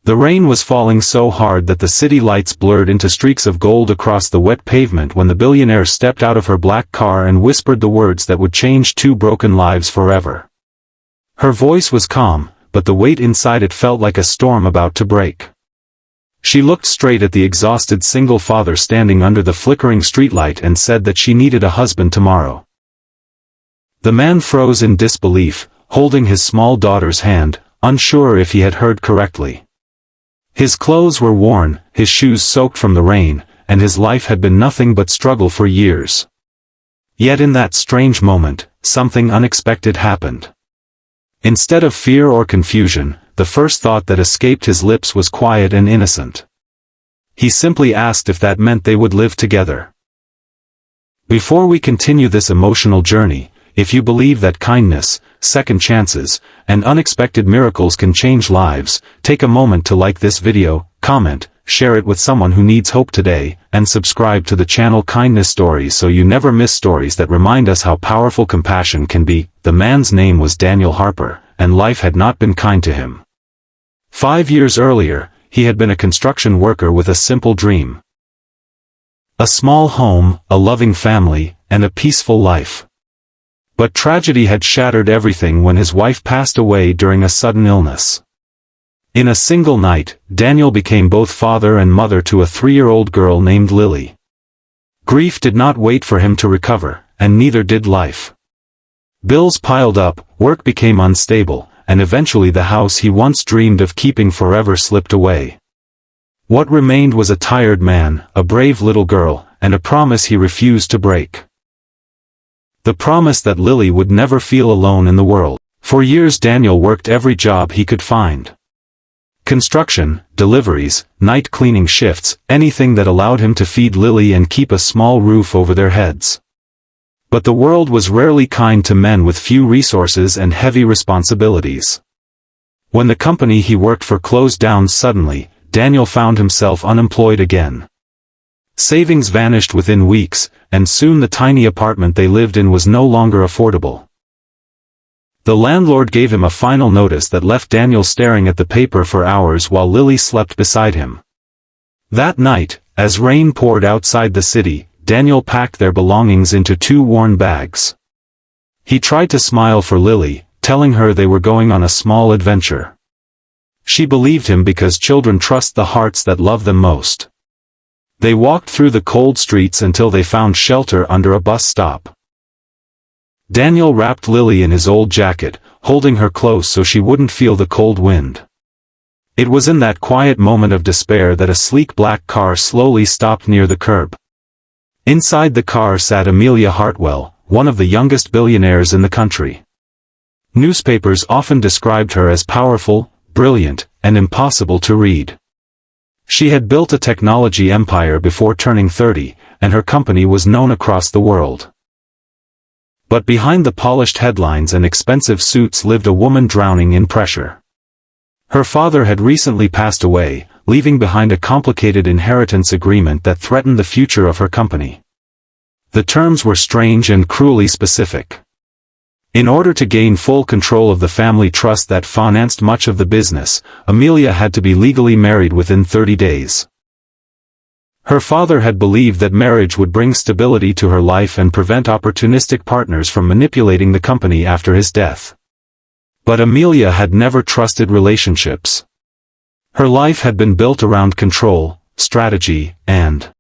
The rain was falling so hard that the city lights blurred into streaks of gold across the wet pavement when the billionaire stepped out of her black car and whispered the words that would change two broken lives forever. Her voice was calm, but the weight inside it felt like a storm about to break. She looked straight at the exhausted single father standing under the flickering streetlight and said that she needed a husband tomorrow. The man froze in disbelief, holding his small daughter's hand, unsure if he had heard correctly. His clothes were worn, his shoes soaked from the rain, and his life had been nothing but struggle for years. Yet in that strange moment, something unexpected happened. Instead of fear or confusion, the first thought that escaped his lips was quiet and innocent. He simply asked if that meant they would live together. Before we continue this emotional journey, if you believe that kindness, second chances, and unexpected miracles can change lives, take a moment to like this video, comment, share it with someone who needs hope today, and subscribe to the channel Kindness Stories so you never miss stories that remind us how powerful compassion can be. The man's name was Daniel Harper, and life had not been kind to him. 5 years earlier, he had been a construction worker with a simple dream. A small home, a loving family, and a peaceful life. But tragedy had shattered everything when his wife passed away during a sudden illness. In a single night, Daniel became both father and mother to a 3-year-old girl named Lily. Grief did not wait for him to recover, and neither did life. Bills piled up, work became unstable, and eventually the house he once dreamed of keeping forever slipped away. What remained was a tired man, a brave little girl, and a promise he refused to break. The promise that Lily would never feel alone in the world. For years Daniel worked every job he could find. Construction, deliveries, night cleaning shifts, anything that allowed him to feed Lily and keep a small roof over their heads. But the world was rarely kind to men with few resources and heavy responsibilities. When the company he worked for closed down suddenly, Daniel found himself unemployed again. Savings vanished within weeks, and soon the tiny apartment they lived in was no longer affordable. The landlord gave him a final notice that left Daniel staring at the paper for hours while Lily slept beside him. That night, as rain poured outside the city, Daniel packed their belongings into 2 worn bags. He tried to smile for Lily, telling her they were going on a small adventure. She believed him because children trust the hearts that love them most. They walked through the cold streets until they found shelter under a bus stop. Daniel wrapped Lily in his old jacket, holding her close so she wouldn't feel the cold wind. It was in that quiet moment of despair that a sleek black car slowly stopped near the curb. Inside the car sat Amelia Hartwell, one of the youngest billionaires in the country. Newspapers often described her as powerful, brilliant, and impossible to read. She had built a technology empire before turning 30, and her company was known across the world. But behind the polished headlines and expensive suits lived a woman drowning in pressure. Her father had recently passed away, leaving behind a complicated inheritance agreement that threatened the future of her company. The terms were strange and cruelly specific. In order to gain full control of the family trust that financed much of the business, Amelia had to be legally married within 30 days. Her father had believed that marriage would bring stability to her life and prevent opportunistic partners from manipulating the company after his death. But Amelia had never trusted relationships. Her life had been built around control, strategy, and